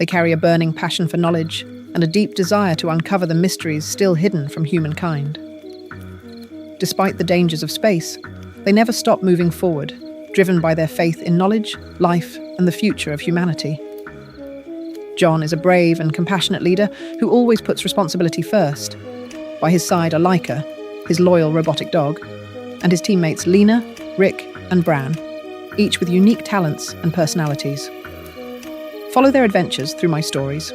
They carry a burning passion for knowledge and a deep desire to uncover the mysteries still hidden from humankind. Despite the dangers of space, they never stop moving forward, driven by their faith in knowledge, life, and the future of humanity. John is a brave and compassionate leader who always puts responsibility first. By his side are Laika, his loyal robotic dog, and his teammates Lena, Rick, and Bran, each with unique talents and personalities. Follow their adventures through my stories.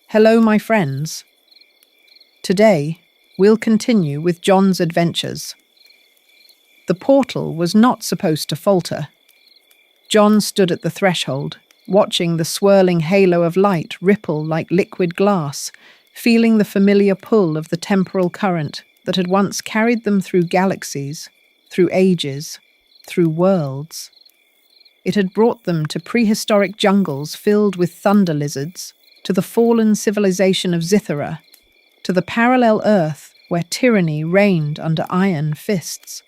Hello, my friends. Today, we'll continue with John's adventures. The portal was not supposed to falter. John stood at the threshold, watching the swirling halo of light ripple like liquid glass, feeling the familiar pull of the temporal current that had once carried them through galaxies, through ages, through worlds. It had brought them to prehistoric jungles filled with thunder lizards, to the fallen civilization of Zithara, to the parallel Earth where tyranny reigned under iron fists.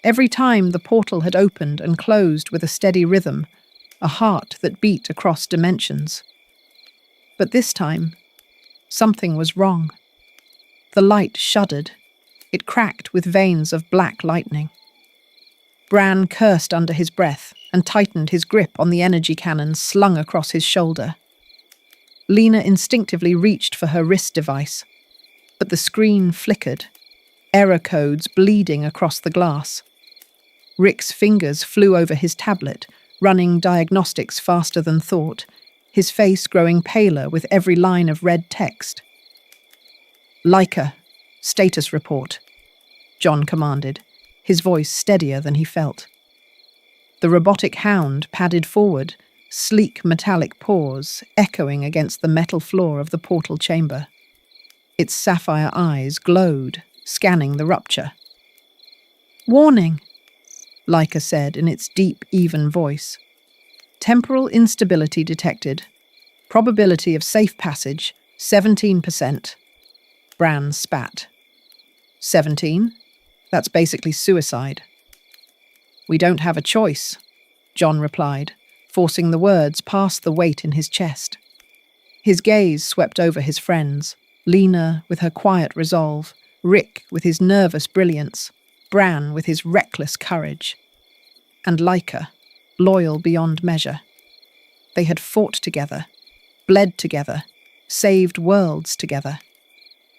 Every time the portal had opened and closed with a steady rhythm, a heart that beat across dimensions. But this time, something was wrong. The light shuddered. It cracked with veins of black lightning. Bran cursed under his breath and tightened his grip on the energy cannon slung across his shoulder. Lena instinctively reached for her wrist device, but the screen flickered, error codes bleeding across the glass. Rick's fingers flew over his tablet, running diagnostics faster than thought, his face growing paler with every line of red text. Laika, status report, John commanded, his voice steadier than he felt. The robotic hound padded forward, sleek metallic paws echoing against the metal floor of the portal chamber. Its sapphire eyes glowed, scanning the rupture. Warning, Laika said in its deep, even voice. Temporal instability detected. Probability of safe passage, 17%. Bran spat. 17? That's basically suicide. We don't have a choice, John replied, forcing the words past the weight in his chest. His gaze swept over his friends, Lena with her quiet resolve, Rick with his nervous brilliance, Bran with his reckless courage, and Laika, loyal beyond measure. They had fought together, bled together, saved worlds together.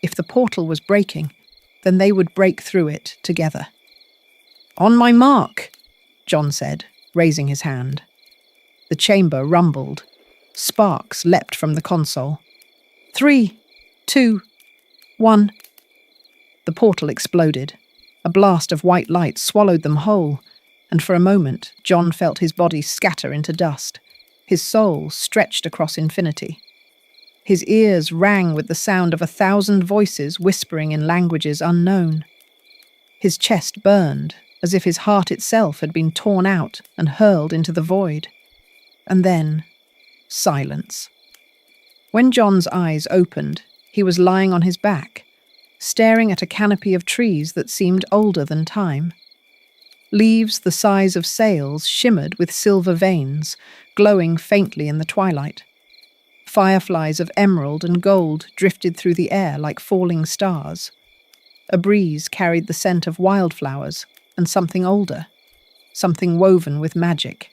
If the portal was breaking, then they would break through it together. On my mark, John said, raising his hand. The chamber rumbled. Sparks leapt from the console. 3, 2, 1. The portal exploded. A blast of white light swallowed them whole, and for a moment John felt his body scatter into dust, his soul stretched across infinity. His ears rang with the sound of 1,000 voices whispering in languages unknown. His chest burned, as if his heart itself had been torn out and hurled into the void. And then, silence. When John's eyes opened, he was lying on his back, staring at a canopy of trees that seemed older than time. Leaves the size of sails shimmered with silver veins, glowing faintly in the twilight. Fireflies of emerald and gold drifted through the air like falling stars. A breeze carried the scent of wildflowers and something older, something woven with magic.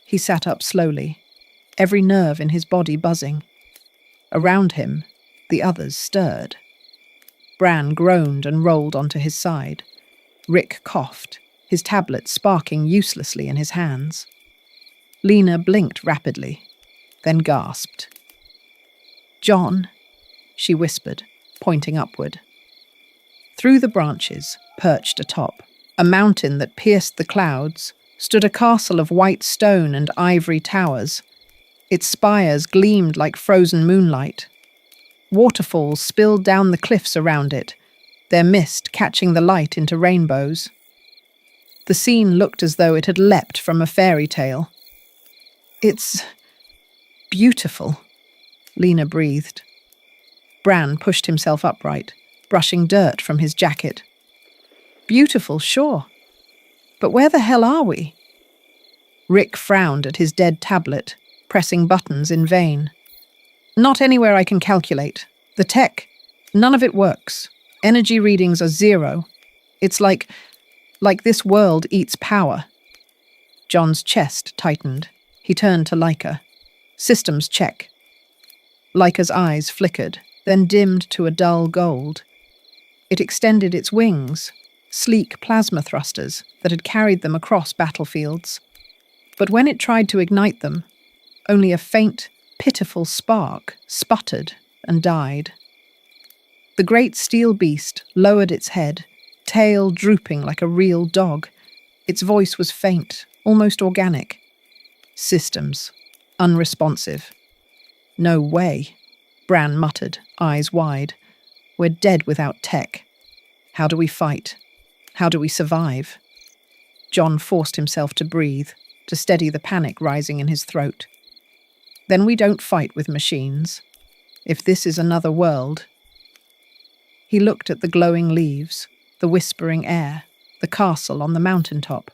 He sat up slowly, every nerve in his body buzzing. Around him, the others stirred. Bran groaned and rolled onto his side. Rick coughed, his tablet sparking uselessly in his hands. Lena blinked rapidly, then gasped. John, she whispered, pointing upward. Through the branches, perched atop, a mountain that pierced the clouds, stood a castle of white stone and ivory towers. Its spires gleamed like frozen moonlight. Waterfalls spilled down the cliffs around it, their mist catching the light into rainbows. The scene looked as though it had leapt from a fairy tale. It's beautiful, Lena breathed. Bran pushed himself upright, brushing dirt from his jacket. Beautiful, sure. But where the hell are we? Rick frowned at his dead tablet, pressing buttons in vain. Not anywhere I can calculate. The tech, none of it works. Energy readings are zero. It's like this world eats power. John's chest tightened. He turned to Leica. Systems check. Leica's eyes flickered, then dimmed to a dull gold. It extended its wings, sleek plasma thrusters that had carried them across battlefields. But when it tried to ignite them, only a faint, pitiful spark sputtered and died. The great steel beast lowered its head, tail drooping like a real dog. Its voice was faint, almost organic. Systems. Unresponsive. No way, Bran muttered, eyes wide. We're dead without tech. How do we fight? How do we survive? John forced himself to breathe, to steady the panic rising in his throat. Then we don't fight with machines. If this is another world... He looked at the glowing leaves, the whispering air, the castle on the mountaintop.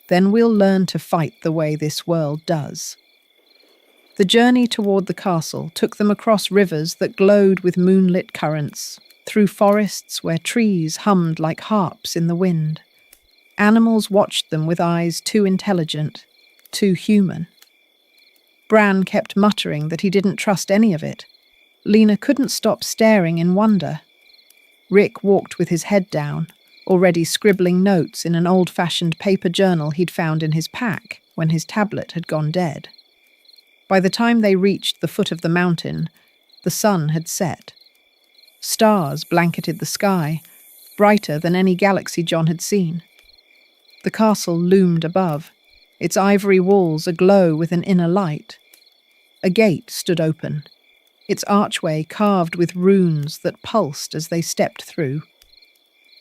Then we'll learn to fight the way this world does. The journey toward the castle took them across rivers that glowed with moonlit currents, through forests where trees hummed like harps in the wind. Animals watched them with eyes too intelligent, too human. Bran kept muttering that he didn't trust any of it. Lena couldn't stop staring in wonder. Rick walked with his head down, already scribbling notes in an old-fashioned paper journal he'd found in his pack when his tablet had gone dead. By the time they reached the foot of the mountain, the sun had set. Stars blanketed the sky, brighter than any galaxy John had seen. The castle loomed above, its ivory walls aglow with an inner light. A gate stood open, its archway carved with runes that pulsed as they stepped through.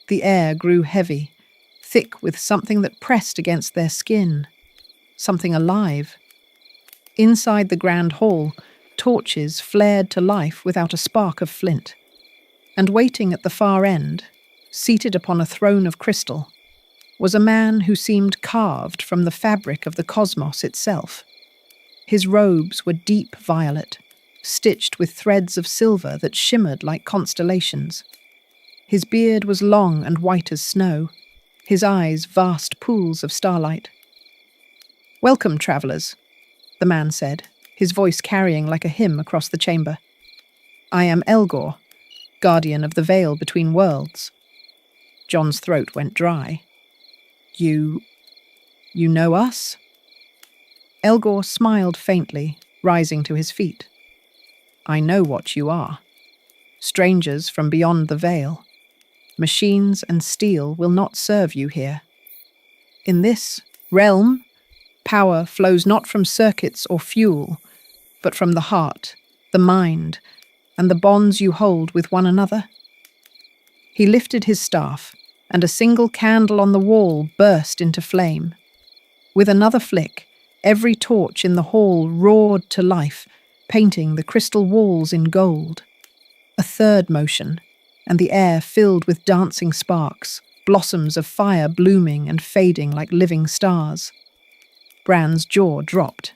The air grew heavy, thick with something that pressed against their skin, something alive. Inside the grand hall, torches flared to life without a spark of flint. And waiting at the far end, seated upon a throne of crystal, was a man who seemed carved from the fabric of the cosmos itself. His robes were deep violet, stitched with threads of silver that shimmered like constellations. His beard was long and white as snow, his eyes vast pools of starlight. "Welcome, travellers," the man said, his voice carrying like a hymn across the chamber. "I am Elgor, guardian of the veil between worlds." John's throat went dry. You know us?" Elgor smiled faintly, rising to his feet. "I know what you are. Strangers from beyond the veil. Machines and steel will not serve you here. In this realm, power flows not from circuits or fuel, but from the heart, the mind, and the bonds you hold with one another." He lifted his staff, and a single candle on the wall burst into flame. With another flick, every torch in the hall roared to life, painting the crystal walls in gold. A third motion, and the air filled with dancing sparks, blossoms of fire blooming and fading like living stars. Bran's jaw dropped.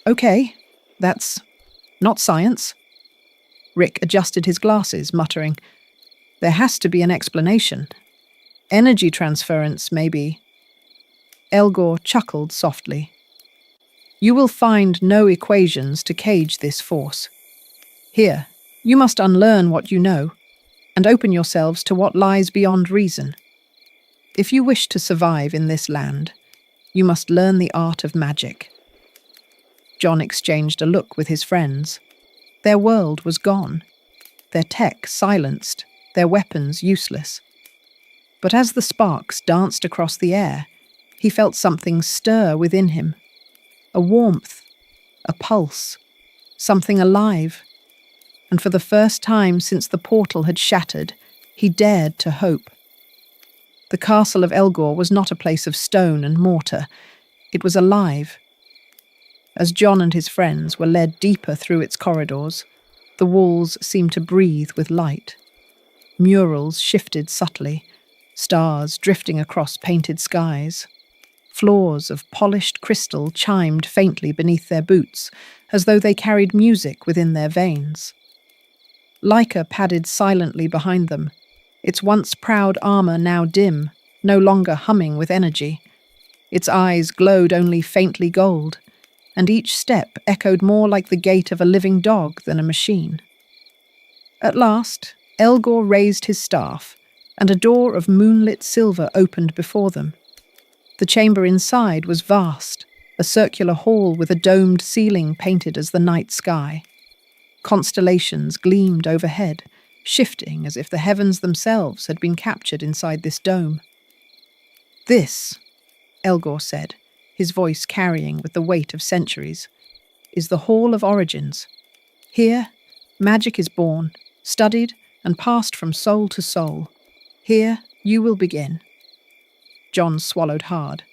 "Okay, that's not science." Rick adjusted his glasses, muttering, "There has to be an explanation. Energy transference, maybe." Elgor chuckled softly. "You will find no equations to cage this force. Here, you must unlearn what you know, and open yourselves to what lies beyond reason. If you wish to survive in this land, you must learn the art of magic." John exchanged a look with his friends. Their world was gone, their tech silenced, their weapons useless. But as the sparks danced across the air, he felt something stir within him. A warmth, a pulse, something alive. And for the first time since the portal had shattered, he dared to hope. The castle of Elgor was not a place of stone and mortar. It was alive. As John and his friends were led deeper through its corridors, the walls seemed to breathe with light. Murals shifted subtly, stars drifting across painted skies. Floors of polished crystal chimed faintly beneath their boots, as though they carried music within their veins. Leica padded silently behind them, its once proud armor now dim, no longer humming with energy. Its eyes glowed only faintly gold, and each step echoed more like the gait of a living dog than a machine. At last, Elgor raised his staff, and a door of moonlit silver opened before them. The chamber inside was vast, a circular hall with a domed ceiling painted as the night sky. Constellations gleamed overhead, shifting as if the heavens themselves had been captured inside this dome. "This," Elgor said, his voice carrying with the weight of centuries, "is the Hall of Origins. Here, magic is born, studied, and passed from soul to soul. Here, you will begin." John swallowed hard.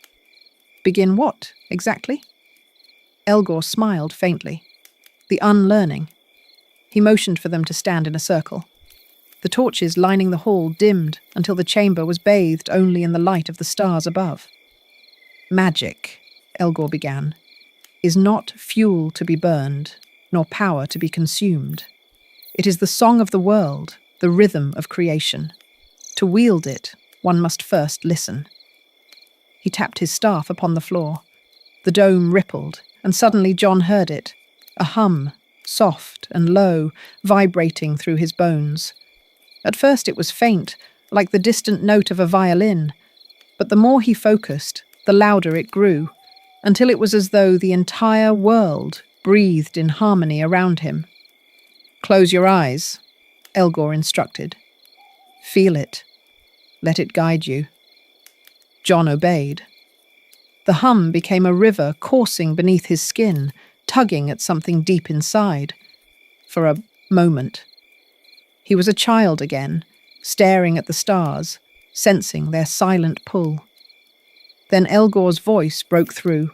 "Begin what, exactly?" Elgor smiled faintly. "The unlearning." He motioned for them to stand in a circle. The torches lining the hall dimmed until the chamber was bathed only in the light of the stars above. "Magic," Elgor began, "is not fuel to be burned, nor power to be consumed. It is the song of the world, the rhythm of creation. To wield it, one must first listen." He tapped his staff upon the floor. The dome rippled, and suddenly John heard it, a hum, soft and low, vibrating through his bones. At first it was faint, like the distant note of a violin, but the more he focused, the louder it grew, until it was as though the entire world breathed in harmony around him. "Close your eyes," Elgor instructed. "Feel it. Let it guide you." John obeyed. The hum became a river coursing beneath his skin, tugging at something deep inside. For a moment, he was a child again, staring at the stars, sensing their silent pull. Then Elgor's voice broke through.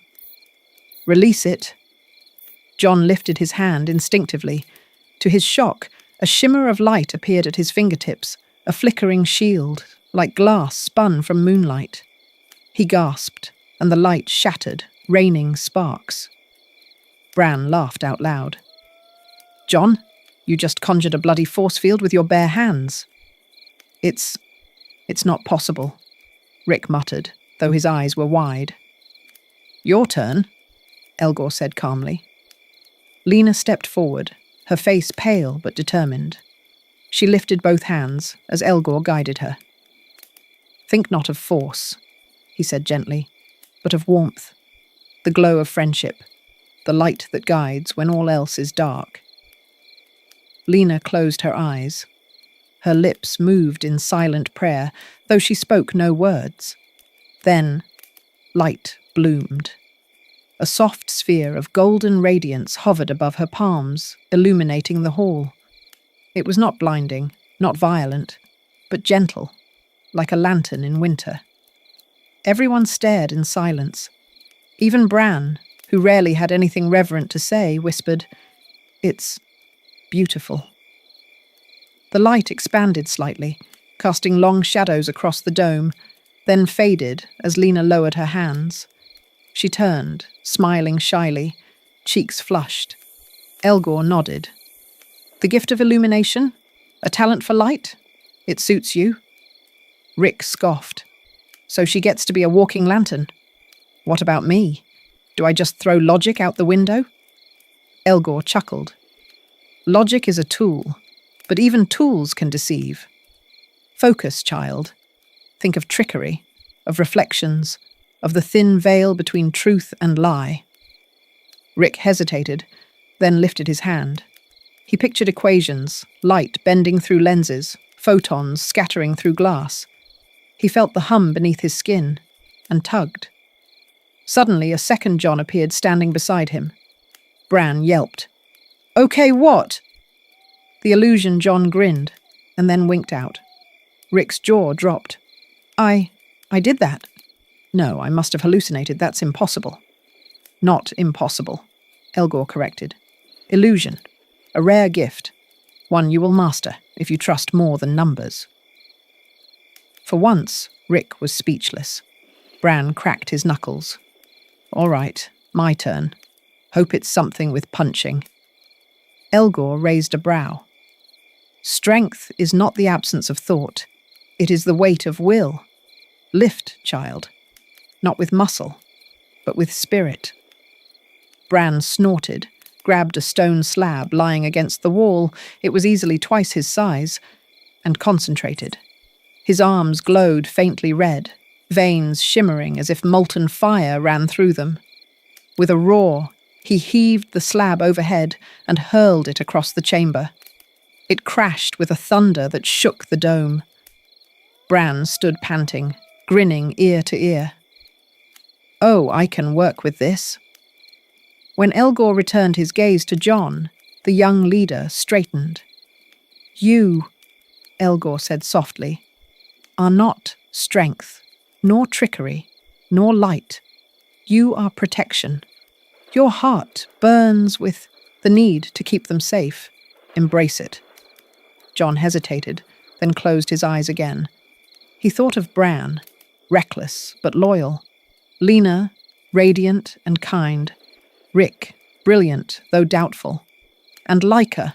"Release it." John lifted his hand instinctively. To his shock, a shimmer of light appeared at his fingertips, a flickering shield, like glass spun from moonlight. He gasped, and the light shattered, raining sparks. Bran laughed out loud. "John, you just conjured a bloody force field with your bare hands." It's not possible," Rick muttered, though his eyes were wide. "Your turn," Elgor said calmly. Lena stepped forward, her face pale but determined. She lifted both hands as Elgor guided her. "Think not of force," he said gently, "but of warmth, the glow of friendship, the light that guides when all else is dark." Lena closed her eyes. Her lips moved in silent prayer, though she spoke no words. Then, light bloomed. A soft sphere of golden radiance hovered above her palms, illuminating the hall. It was not blinding, not violent, but gentle, like a lantern in winter. Everyone stared in silence. Even Bran, who rarely had anything reverent to say, whispered, "It's beautiful." The light expanded slightly, casting long shadows across the dome, then faded as Lena lowered her hands. She turned, smiling shyly, cheeks flushed. Elgor nodded. "The gift of illumination? A talent for light? It suits you?" Rick scoffed. "So she gets to be a walking lantern? What about me? Do I just throw logic out the window?" Elgor chuckled. "Logic is a tool, but even tools can deceive. Focus, child. Think of trickery, of reflections, of the thin veil between truth and lie." Rick hesitated, then lifted his hand. He pictured equations, light bending through lenses, photons scattering through glass. He felt the hum beneath his skin, and tugged. Suddenly, a second John appeared standing beside him. Bran yelped. "Okay, what?" The illusion John grinned, and then winked out. Rick's jaw dropped. I did that." "No, I must have hallucinated. That's impossible." "Not impossible," Elgor corrected. "Illusion. A rare gift. One you will master if you trust more than numbers." For once, Rick was speechless. Bran cracked his knuckles. All right, my turn. Hope it's something with punching. Elgor raised a brow. Strength is not the absence of thought. It is the weight of will. Lift, child. Not with muscle, but with spirit. Bran snorted, grabbed a stone slab lying against the wall, it was easily twice his size, and concentrated. His arms glowed faintly red, veins shimmering as if molten fire ran through them. With a roar, he heaved the slab overhead and hurled it across the chamber. It crashed with a thunder that shook the dome. Bran stood panting, grinning ear to ear. Oh, I can work with this. When Elgor returned his gaze to Jon, the young leader straightened. You, Elgor said softly, are not strength, nor trickery, nor light. You are protection. Your heart burns with the need to keep them safe. Embrace it. Jon hesitated, then closed his eyes again. He thought of Bran, reckless but loyal. Lena, radiant and kind. Rick, brilliant though doubtful. And Lyca,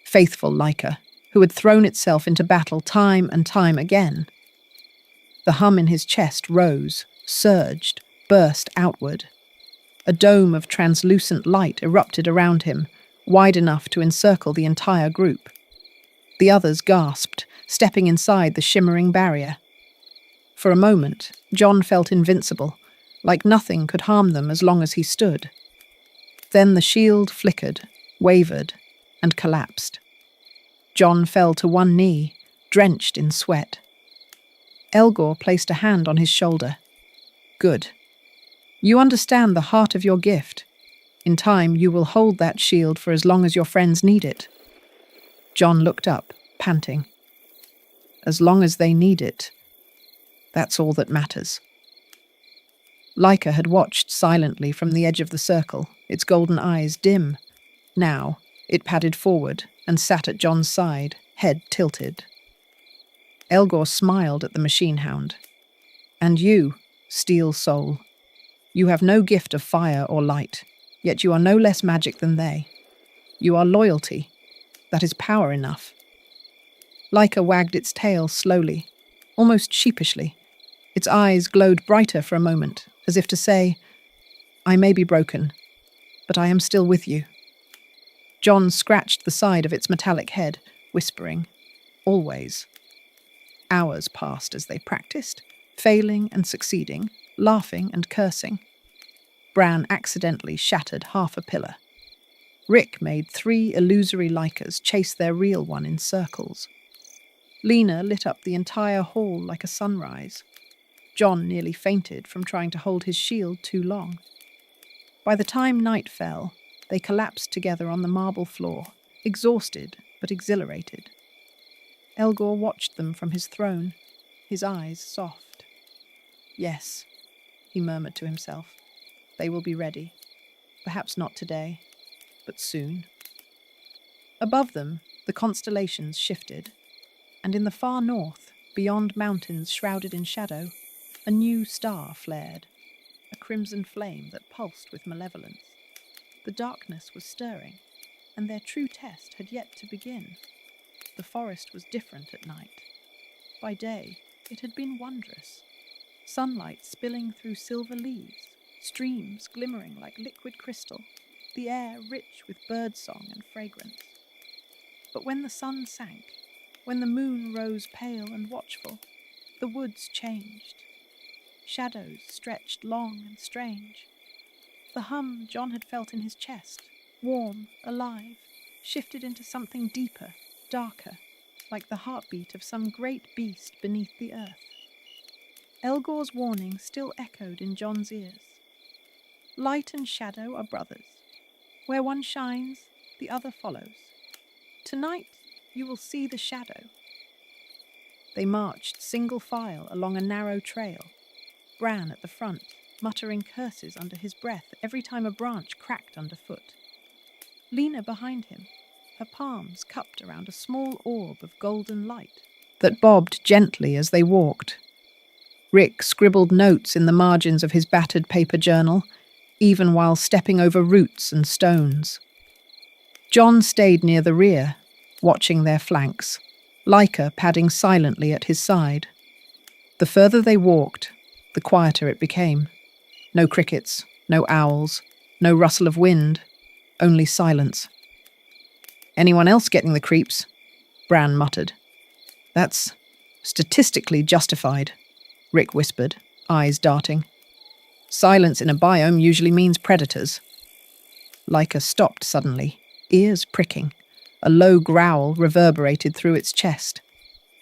faithful Lyca, who had thrown itself into battle time and time again. The hum in his chest rose, surged, burst outward. A dome of translucent light erupted around him, wide enough to encircle the entire group. The others gasped, stepping inside the shimmering barrier. For a moment, Jon felt invincible, like nothing could harm them as long as he stood. Then the shield flickered, wavered, and collapsed. Jon fell to one knee, drenched in sweat. Elgor placed a hand on his shoulder. Good. You understand the heart of your gift. In time, you will hold that shield for as long as your friends need it. Jon looked up, panting. As long as they need it, that's all that matters. Lyca had watched silently from the edge of the circle, its golden eyes dim. Now, it padded forward and sat at Jon's side, head tilted. Elgor smiled at the machine hound. And you, steel soul, you have no gift of fire or light, yet you are no less magic than they. You are loyalty. That is power enough. Lyca wagged its tail slowly, almost sheepishly. Its eyes glowed brighter for a moment, as if to say, I may be broken, but I am still with you. Jon scratched the side of its metallic head, whispering, always. Hours passed as they practiced, failing and succeeding, laughing and cursing. Bran accidentally shattered half a pillar. Rick made 3 illusory Lycas chase their real one in circles. Lena lit up the entire hall like a sunrise. Jon nearly fainted from trying to hold his shield too long. By the time night fell, they collapsed together on the marble floor, exhausted but exhilarated. Elgor watched them from his throne, his eyes soft. Yes, he murmured to himself, they will be ready. Perhaps not today, but soon. Above them, the constellations shifted, and in the far north, beyond mountains shrouded in shadow, a new star flared, a crimson flame that pulsed with malevolence. The darkness was stirring, and their true test had yet to begin. The forest was different at night. By day, it had been wondrous. Sunlight spilling through silver leaves, streams glimmering like liquid crystal, the air rich with birdsong and fragrance. But when the sun sank, when the moon rose pale and watchful, the woods changed. Shadows stretched long and strange. The hum Jon had felt in his chest, warm, alive, shifted into something deeper, darker, like the heartbeat of some great beast beneath the earth. Elgor's warning still echoed in Jon's ears. Light and shadow are brothers. Where one shines, the other follows. Tonight, you will see the shadow. They marched single file along a narrow trail, Bran at the front, muttering curses under his breath every time a branch cracked underfoot. Lena behind him, her palms cupped around a small orb of golden light that bobbed gently as they walked. Rick scribbled notes in the margins of his battered paper journal, even while stepping over roots and stones. John stayed near the rear, watching their flanks, Laika padding silently at his side. The further they walked, the quieter it became. No crickets, no owls, no rustle of wind, only silence. "Anyone else getting the creeps?" Bran muttered. "That's statistically justified," Rick whispered, eyes darting. "Silence in a biome usually means predators." Laika stopped suddenly, ears pricking. A low growl reverberated through its chest.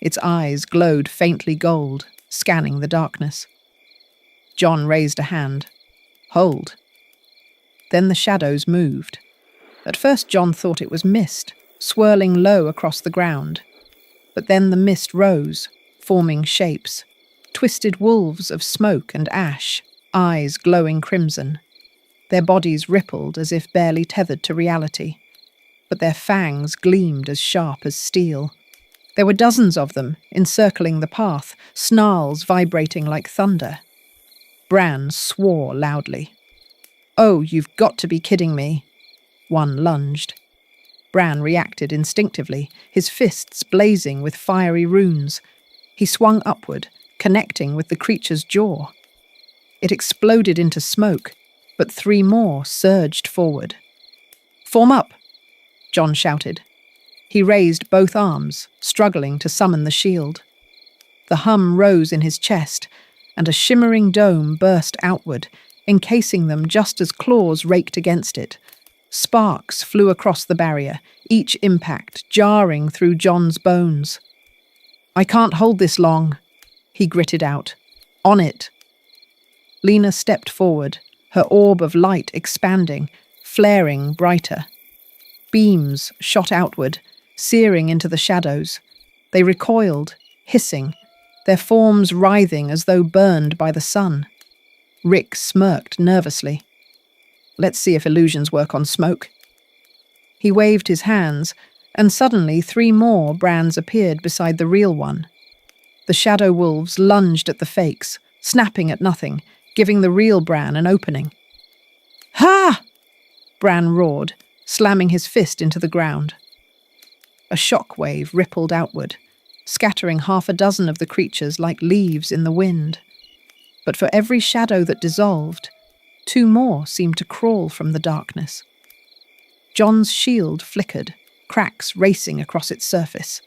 Its eyes glowed faintly gold, scanning the darkness. John raised a hand. "Hold." Then the shadows moved. At first John thought it was mist, swirling low across the ground. But then the mist rose, forming shapes, twisted wolves of smoke and ash, eyes glowing crimson. Their bodies rippled as if barely tethered to reality, but their fangs gleamed as sharp as steel. There were dozens of them, encircling the path, snarls vibrating like thunder. Bran swore loudly. "Oh, you've got to be kidding me." One lunged. Bran reacted instinctively, his fists blazing with fiery runes. He swung upward, connecting with the creature's jaw. It exploded into smoke, but 3 more surged forward. "Form up!" John shouted. He raised both arms, struggling to summon the shield. The hum rose in his chest, and a shimmering dome burst outward, encasing them just as claws raked against it. Sparks flew across the barrier, each impact jarring through John's bones. "I can't hold this long," he gritted out. "On it!" Lena stepped forward, her orb of light expanding, flaring brighter. Beams shot outward, searing into the shadows. They recoiled, hissing, their forms writhing as though burned by the sun. Rick smirked nervously. "Let's see if illusions work on smoke." He waved his hands, and suddenly 3 more Brans appeared beside the real one. The shadow wolves lunged at the fakes, snapping at nothing, giving the real Bran an opening. "Ha!" Bran roared, slamming his fist into the ground. A shockwave rippled outward, scattering 6 of the creatures like leaves in the wind. But for every shadow that dissolved, 2 more seemed to crawl from the darkness. John's shield flickered, cracks racing across its surface.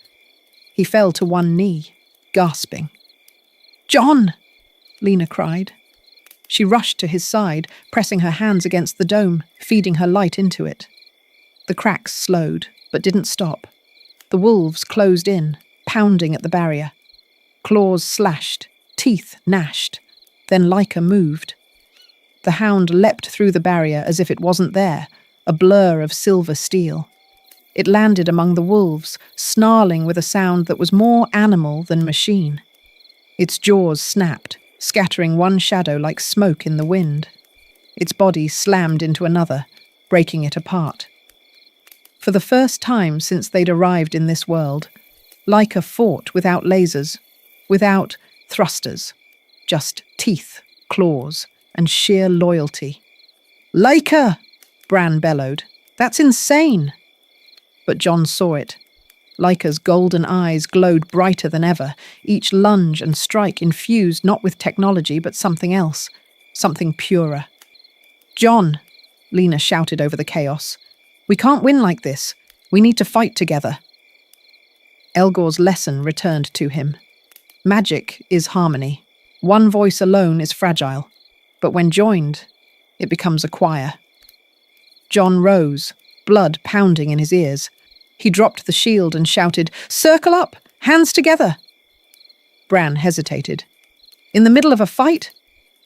He fell to one knee, gasping. "John!" Lena cried. She rushed to his side, pressing her hands against the dome, feeding her light into it. The cracks slowed, but didn't stop. The wolves closed in, pounding at the barrier. Claws slashed, teeth gnashed. Then Laika moved. The hound leapt through the barrier as if it wasn't there, a blur of silver steel. It landed among the wolves, snarling with a sound that was more animal than machine. Its jaws snapped, scattering one shadow like smoke in the wind. Its body slammed into another, breaking it apart. For the first time since they'd arrived in this world, Laika fought without lasers, without thrusters, just teeth, claws, and sheer loyalty. "Laika!" Bran bellowed. "That's insane!" But John saw it. Laika's golden eyes glowed brighter than ever, each lunge and strike infused not with technology but something else, something purer. "John!" Lena shouted over the chaos. "We can't win like this. We need to fight together." Elgor's lesson returned to him. Magic is harmony. One voice alone is fragile, but when joined, it becomes a choir. John rose, blood pounding in his ears. He dropped the shield and shouted, "Circle up! Hands together!" Bran hesitated. "In the middle of a fight?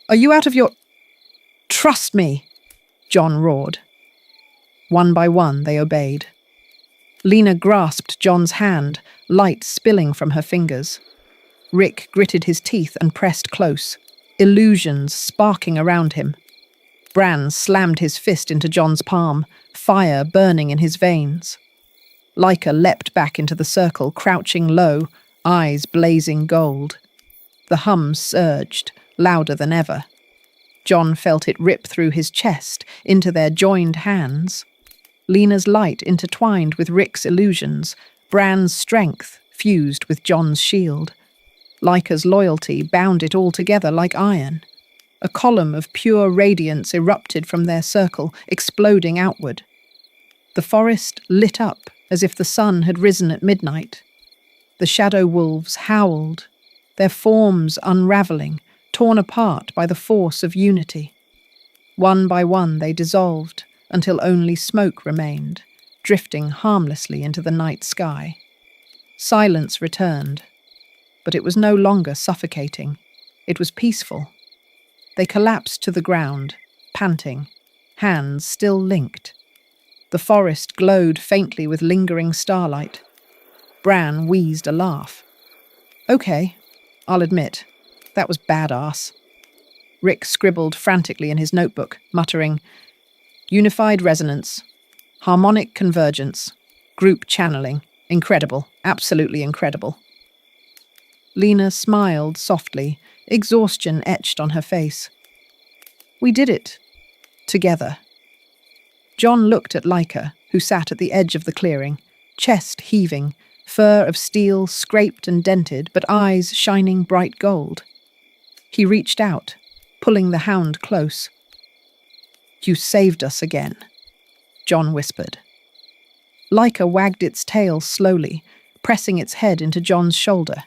Are you out of your—" "Trust me!" John roared. One by one, they obeyed. Lena grasped John's hand, light spilling from her fingers. Rick gritted his teeth and pressed close, illusions sparking around him. Bran slammed his fist into John's palm, fire burning in his veins. Laika leapt back into the circle, crouching low, eyes blazing gold. The hum surged, louder than ever. John felt it rip through his chest, into their joined hands. Lena's light intertwined with Rick's illusions, Bran's strength fused with John's shield. Laika's loyalty bound it all together like iron. A column of pure radiance erupted from their circle, exploding outward. The forest lit up as if the sun had risen at midnight. The shadow wolves howled, their forms unravelling, torn apart by the force of unity. One by one they dissolved, until only smoke remained, drifting harmlessly into the night sky. Silence returned, but it was no longer suffocating. It was peaceful. They collapsed to the ground, panting, hands still linked. The forest glowed faintly with lingering starlight. Bran wheezed a laugh. "Okay, I'll admit, that was badass." Rick scribbled frantically in his notebook, muttering, "Unified resonance, harmonic convergence, group channeling, incredible, absolutely incredible." Lena smiled softly, exhaustion etched on her face. "We did it. Together." John looked at Laika, who sat at the edge of the clearing, chest heaving, fur of steel scraped and dented, but eyes shining bright gold. He reached out, pulling the hound close. "You saved us again," John whispered. Laika wagged its tail slowly, pressing its head into John's shoulder.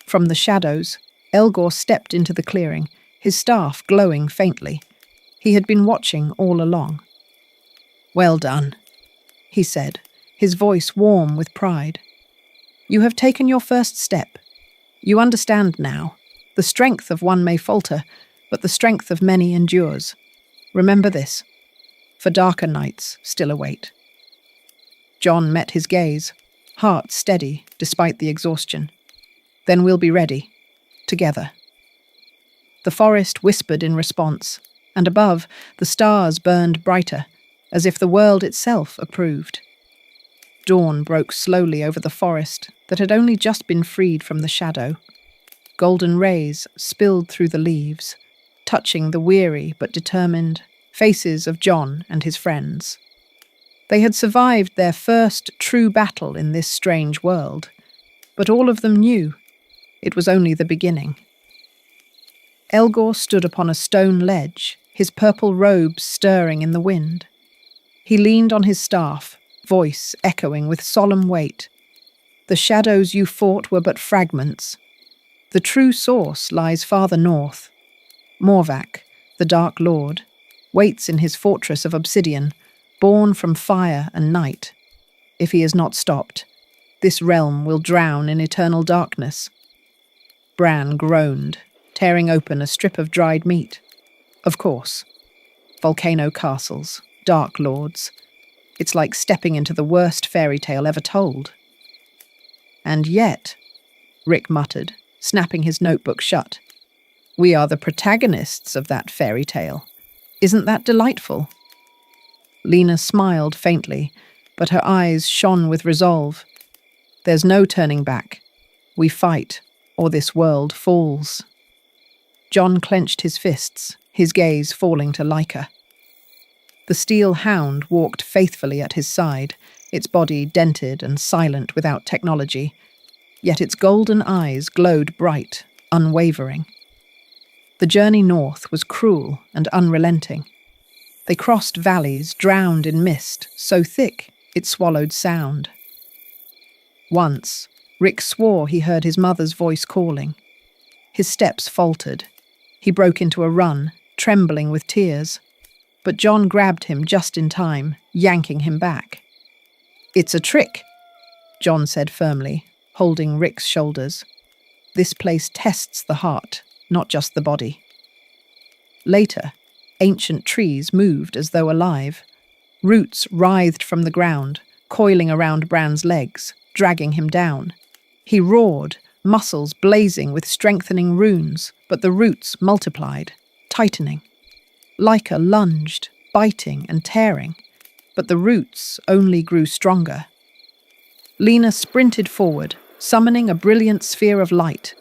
From the shadows, Elgor stepped into the clearing, his staff glowing faintly. He had been watching all along. "Well done," he said, his voice warm with pride. "You have taken your first step. You understand now. The strength of one may falter, but the strength of many endures. Remember this, for darker nights still await." John met his gaze, heart steady despite the exhaustion. "Then we'll be ready, together." The forest whispered in response, and above, the stars burned brighter, as if the world itself approved. Dawn broke slowly over the forest that had only just been freed from the shadow. Golden rays spilled through the leaves, touching the weary but determined faces of John and his friends. They had survived their first true battle in this strange world, but all of them knew it was only the beginning. Elgor stood upon a stone ledge, his purple robes stirring in the wind. He leaned on his staff, voice echoing with solemn weight. "The shadows you fought were but fragments. The true source lies farther north. Morvac, the Dark Lord, waits in his fortress of obsidian, born from fire and night. If he is not stopped, this realm will drown in eternal darkness." Bran groaned, tearing open a strip of dried meat. Of course. Volcano castles, Dark Lords. It's like stepping into the worst fairy tale ever told. "And yet," Rick muttered, snapping his notebook shut, "we are the protagonists of that fairy tale. Isn't that delightful?" Lena smiled faintly, but her eyes shone with resolve. "There's no turning back. We fight, or this world falls." John clenched his fists, his gaze falling to Laika. The steel hound walked faithfully at his side, its body dented and silent without technology, yet its golden eyes glowed bright, unwavering. The journey north was cruel and unrelenting. They crossed valleys drowned in mist, so thick it swallowed sound. Once, Rick swore he heard his mother's voice calling. His steps faltered. He broke into a run, trembling with tears. But John grabbed him just in time, yanking him back. "It's a trick," John said firmly, holding Rick's shoulders. "This place tests the heart, not just the body." Later, ancient trees moved as though alive. Roots writhed from the ground, coiling around Bran's legs, dragging him down. He roared, muscles blazing with strengthening runes, but the roots multiplied, tightening. Laika lunged, biting and tearing, but the roots only grew stronger. Lena sprinted forward, summoning a brilliant sphere of light.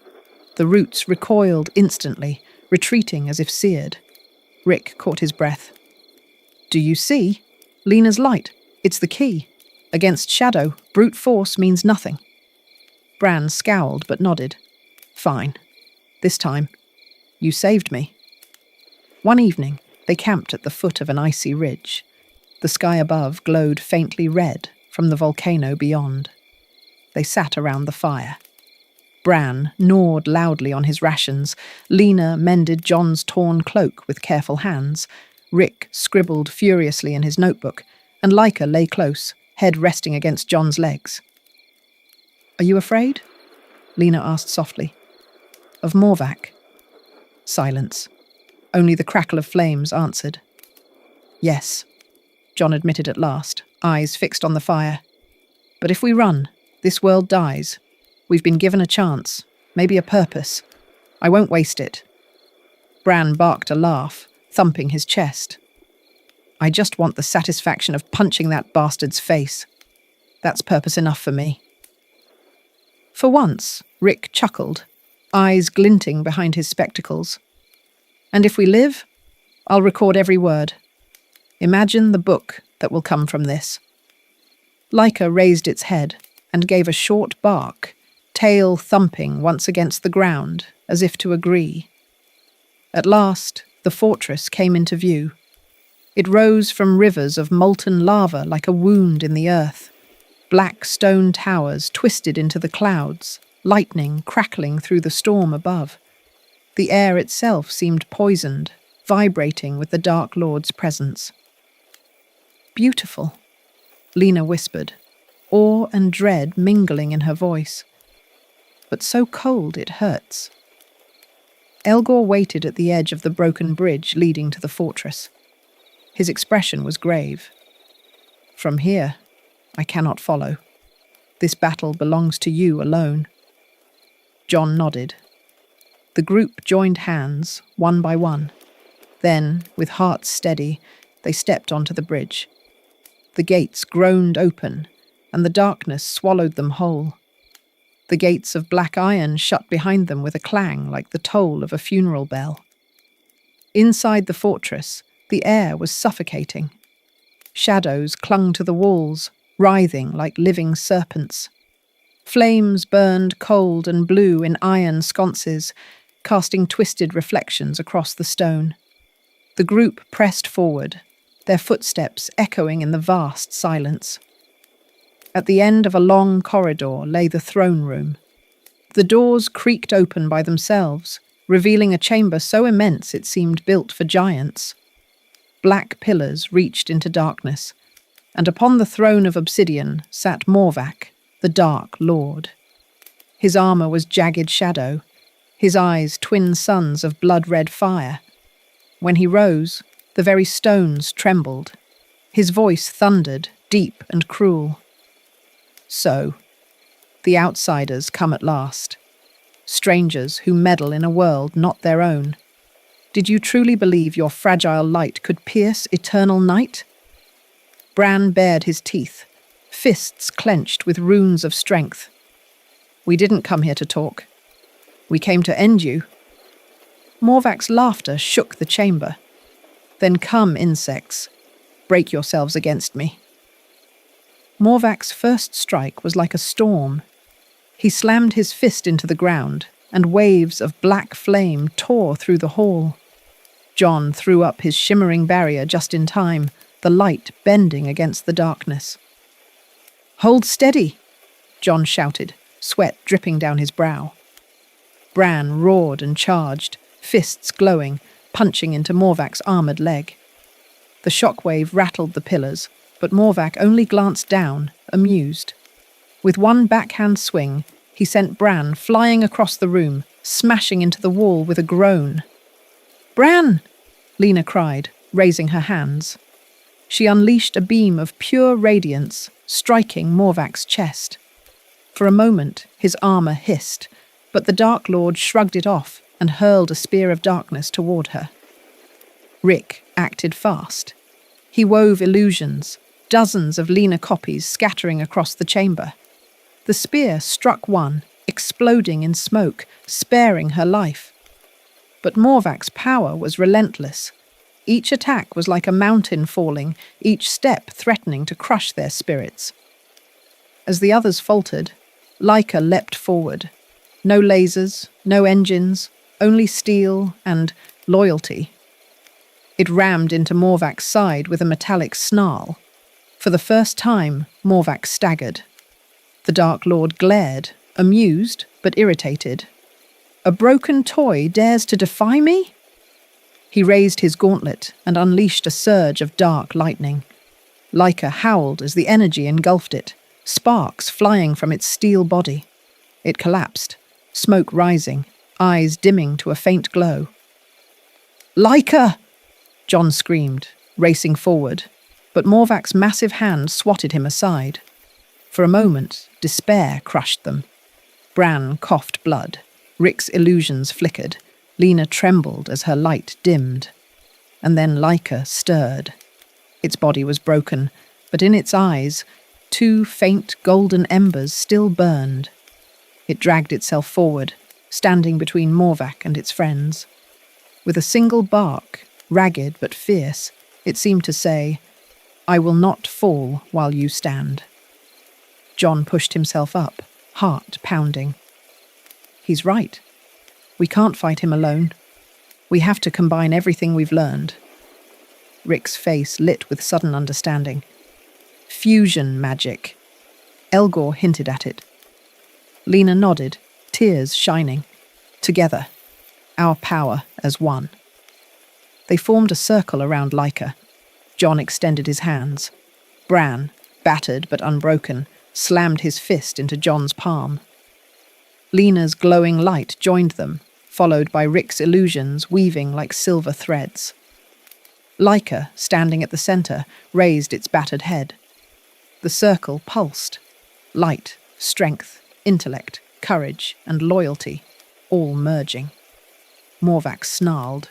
The roots recoiled instantly, retreating as if seared. Rick caught his breath. Do you see? Lena's light. It's the key. Against shadow, brute force means nothing. Bran scowled but nodded. Fine. This time, you saved me. One evening, they camped at the foot of an icy ridge. The sky above glowed faintly red from the volcano beyond. They sat around the fire. Bran gnawed loudly on his rations. Lena mended Jon's torn cloak with careful hands. Rick scribbled furiously in his notebook, and Leica lay close, head resting against Jon's legs. Are you afraid? Lena asked softly. Of Morvac? Silence. Only the crackle of flames answered. Yes, Jon admitted at last, eyes fixed on the fire. But if we run, this world dies. We've been given a chance, maybe a purpose. I won't waste it. Bran barked a laugh, thumping his chest. I just want the satisfaction of punching that bastard's face. That's purpose enough for me. For once, Rick chuckled, eyes glinting behind his spectacles. And if we live, I'll record every word. Imagine the book that will come from this. Leica raised its head and gave a short bark, tail thumping once against the ground, as if to agree. At last, the fortress came into view. It rose from rivers of molten lava like a wound in the earth. Black stone towers twisted into the clouds, lightning crackling through the storm above. The air itself seemed poisoned, vibrating with the Dark Lord's presence. Beautiful, Lena whispered, awe and dread mingling in her voice. But so cold it hurts. Elgor waited at the edge of the broken bridge leading to the fortress. His expression was grave. From here, I cannot follow. This battle belongs to you alone. Jon nodded. The group joined hands, one by one. Then, with hearts steady, they stepped onto the bridge. The gates groaned open, and the darkness swallowed them whole. The gates of black iron shut behind them with a clang like the toll of a funeral bell. Inside the fortress, the air was suffocating. Shadows clung to the walls, writhing like living serpents. Flames burned cold and blue in iron sconces, casting twisted reflections across the stone. The group pressed forward, their footsteps echoing in the vast silence. At the end of a long corridor lay the throne room. The doors creaked open by themselves, revealing a chamber so immense it seemed built for giants. Black pillars reached into darkness, and upon the throne of obsidian sat Morvac, the Dark Lord. His armour was jagged shadow, his eyes twin suns of blood-red fire. When he rose, the very stones trembled. His voice thundered, deep and cruel. So, the outsiders come at last. Strangers who meddle in a world not their own. Did you truly believe your fragile light could pierce eternal night? Bran bared his teeth, fists clenched with runes of strength. We didn't come here to talk. We came to end you. Morvac's laughter shook the chamber. Then come, insects. Break yourselves against me. Morvac's first strike was like a storm. He slammed his fist into the ground, and waves of black flame tore through the hall. Jon threw up his shimmering barrier just in time, the light bending against the darkness. Hold steady, Jon shouted, sweat dripping down his brow. Bran roared and charged, fists glowing, punching into Morvac's armoured leg. The shockwave rattled the pillars, but Morvac only glanced down, amused. With one backhand swing, he sent Bran flying across the room, smashing into the wall with a groan. Bran! Lena cried, raising her hands. She unleashed a beam of pure radiance, striking Morvac's chest. For a moment, his armour hissed, but the Dark Lord shrugged it off and hurled a spear of darkness toward her. Rick acted fast. He wove illusions, dozens of Lena copies scattering across the chamber. The spear struck one, exploding in smoke, sparing her life. But Morvac's power was relentless. Each attack was like a mountain falling, each step threatening to crush their spirits. As the others faltered, Laika leapt forward. No lasers, no engines, only steel and loyalty. It rammed into Morvac's side with a metallic snarl. For the first time, Morvac staggered. The Dark Lord glared, amused but irritated. "A broken toy dares to defy me?" He raised his gauntlet and unleashed a surge of dark lightning. Laika howled as the energy engulfed it, sparks flying from its steel body. It collapsed, smoke rising, eyes dimming to a faint glow. "Laika!" John screamed, racing forward, but Morvac's massive hand swatted him aside. For a moment, despair crushed them. Bran coughed blood. Rick's illusions flickered. Lena trembled as her light dimmed. And then Laika stirred. Its body was broken, but in its eyes, 2 faint golden embers still burned. It dragged itself forward, standing between Morvac and its friends. With a single bark, ragged but fierce, it seemed to say, "I will not fall while you stand." John pushed himself up, heart pounding. He's right. We can't fight him alone. We have to combine everything we've learned. Rick's face lit with sudden understanding. Fusion magic. Elgor hinted at it. Lena nodded, tears shining. Together. Our power as one. They formed a circle around Laika. John extended his hands. Bran, battered but unbroken, slammed his fist into John's palm. Lena's glowing light joined them, followed by Rick's illusions weaving like silver threads. Laika, standing at the center, raised its battered head. The circle pulsed. Light, strength, intellect, courage, and loyalty, all merging. Morvac snarled.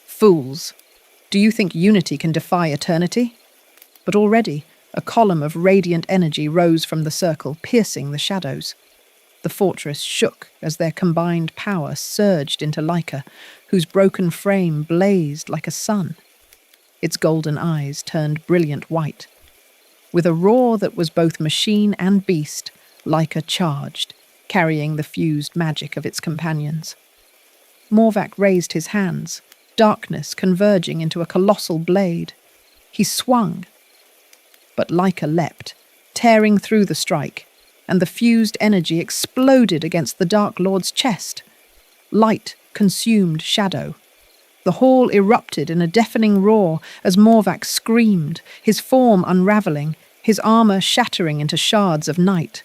"Fools! Do you think unity can defy eternity?" But already, a column of radiant energy rose from the circle, piercing the shadows. The fortress shook as their combined power surged into Laika, whose broken frame blazed like a sun. Its golden eyes turned brilliant white. With a roar that was both machine and beast, Laika charged, carrying the fused magic of its companions. Morvac raised his hands, darkness converging into a colossal blade. He swung. But Laika leapt, tearing through the strike, and the fused energy exploded against the Dark Lord's chest. Light consumed shadow. The hall erupted in a deafening roar as Morvac screamed, his form unraveling, his armor shattering into shards of night.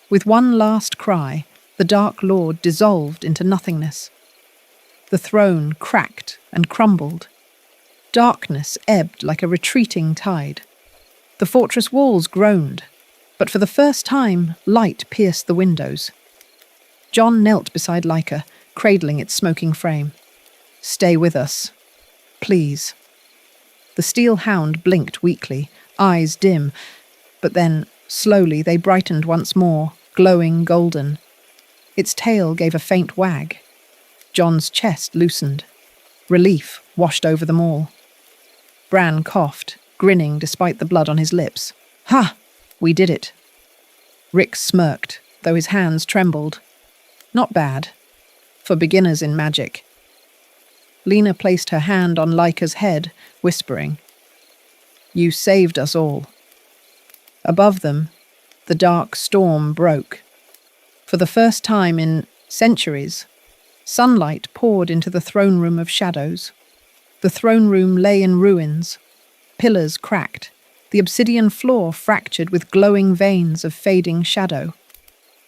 With one last cry, the Dark Lord dissolved into nothingness. The throne cracked and crumbled. Darkness ebbed like a retreating tide. The fortress walls groaned, but for the first time, light pierced the windows. John knelt beside Laika, cradling its smoking frame. "Stay with us. Please." The steel hound blinked weakly, eyes dim, but then, slowly, they brightened once more, glowing golden. Its tail gave a faint wag. John's chest loosened. Relief washed over them all. Bran coughed, grinning despite the blood on his lips. "Ha! We did it." Rick smirked, though his hands trembled. Not bad. For beginners in magic. Lena placed her hand on Laika's head, whispering, "You saved us all." Above them, the dark storm broke. For the first time in centuries, sunlight poured into the throne room of shadows. The throne room lay in ruins. Pillars cracked, the obsidian floor fractured with glowing veins of fading shadow.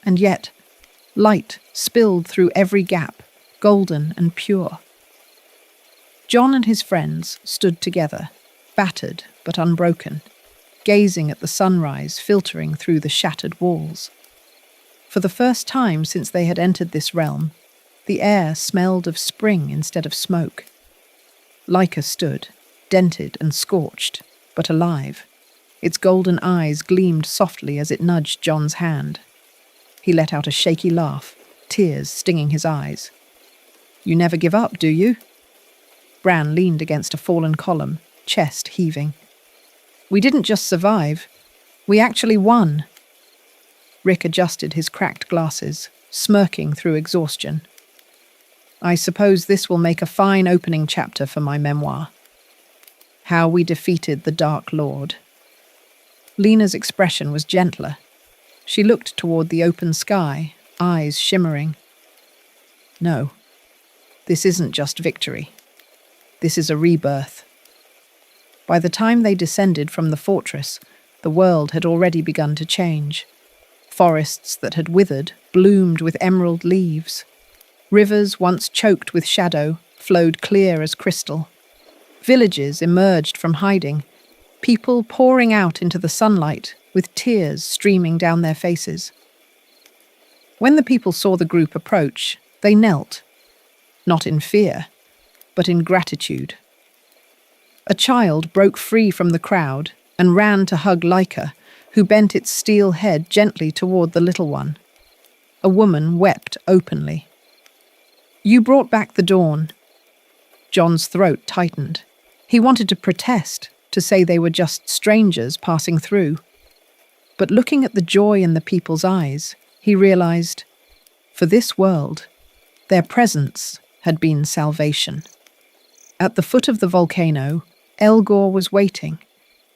And yet, light spilled through every gap, golden and pure. John and his friends stood together, battered but unbroken, gazing at the sunrise filtering through the shattered walls. For the first time since they had entered this realm, the air smelled of spring instead of smoke. Laika stood, dented and scorched, but alive. Its golden eyes gleamed softly as it nudged John's hand. He let out a shaky laugh, tears stinging his eyes. You never give up, do you? Bran leaned against a fallen column, chest heaving. We didn't just survive. We actually won. Rick adjusted his cracked glasses, smirking through exhaustion. I suppose this will make a fine opening chapter for my memoir. How we defeated the Dark Lord. Lena's expression was gentler. She looked toward the open sky, eyes shimmering. No, this isn't just victory. This is a rebirth. By the time they descended from the fortress, the world had already begun to change. Forests that had withered bloomed with emerald leaves. Rivers once choked with shadow flowed clear as crystal. Villages emerged from hiding, people pouring out into the sunlight with tears streaming down their faces. When the people saw the group approach, they knelt, not in fear, but in gratitude. A child broke free from the crowd and ran to hug Laika, who bent its steel head gently toward the little one. A woman wept openly. You brought back the dawn. John's throat tightened. He wanted to protest, to say they were just strangers passing through. But looking at the joy in the people's eyes, he realized, for this world, their presence had been salvation. At the foot of the volcano, Elgor was waiting.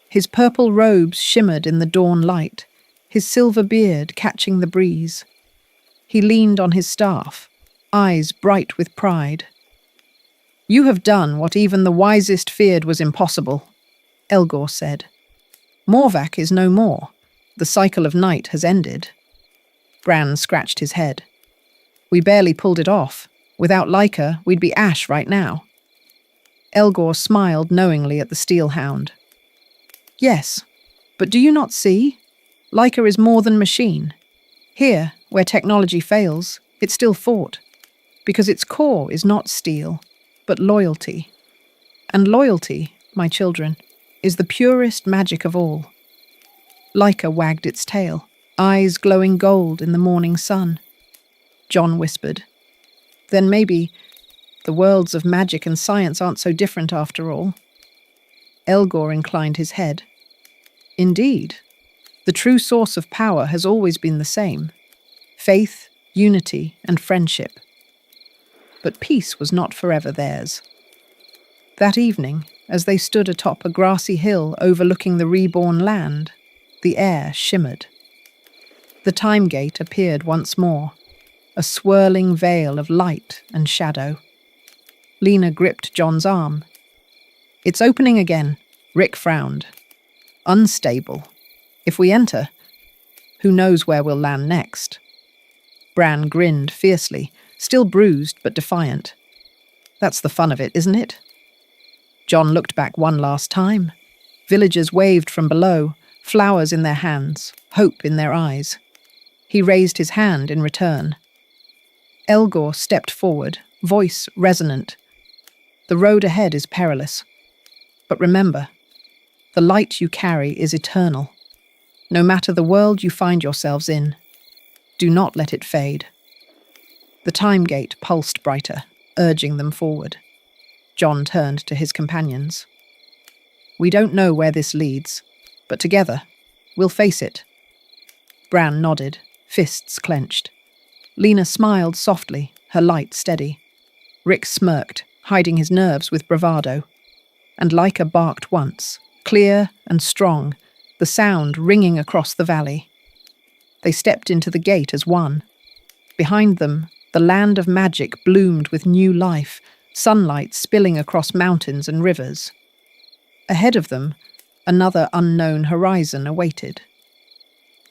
His purple robes shimmered in the dawn light, his silver beard catching the breeze. He leaned on his staff, eyes bright with pride. You have done what even the wisest feared was impossible, Elgor said. Morvac is no more. The cycle of night has ended. Bran scratched his head. We barely pulled it off. Without Laika, we'd be ash right now. Elgor smiled knowingly at the steel hound. Yes, but do you not see? Laika is more than machine. Here, where technology fails, it still fought. Because its core is not steel, but loyalty. And loyalty, my children, is the purest magic of all. Laika wagged its tail, eyes glowing gold in the morning sun. John whispered, Then maybe the worlds of magic and science aren't so different after all. Elgor inclined his head. Indeed, the true source of power has always been the same: faith, unity, and friendship. But peace was not forever theirs. That evening, as they stood atop a grassy hill overlooking the reborn land, the air shimmered. The time gate appeared once more, a swirling veil of light and shadow. Lena gripped John's arm. It's opening again, Rick frowned. Unstable. If we enter, who knows where we'll land next? Bran grinned fiercely, still bruised but defiant. That's the fun of it, isn't it? John looked back one last time. Villagers waved from below, flowers in their hands, hope in their eyes. He raised his hand in return. Elgor stepped forward, voice resonant. The road ahead is perilous. But remember, the light you carry is eternal. No matter the world you find yourselves in, do not let it fade. The time gate pulsed brighter, urging them forward. John turned to his companions. We don't know where this leads, but together, we'll face it. Bran nodded, fists clenched. Lena smiled softly, her light steady. Rick smirked, hiding his nerves with bravado. And Laika barked once, clear and strong, the sound ringing across the valley. They stepped into the gate as one. Behind them, the land of magic bloomed with new life, sunlight spilling across mountains and rivers. Ahead of them, another unknown horizon awaited.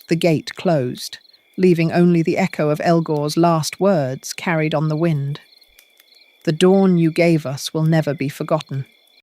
The gate closed, leaving only the echo of Elgor's last words carried on the wind. The dawn you gave us will never be forgotten.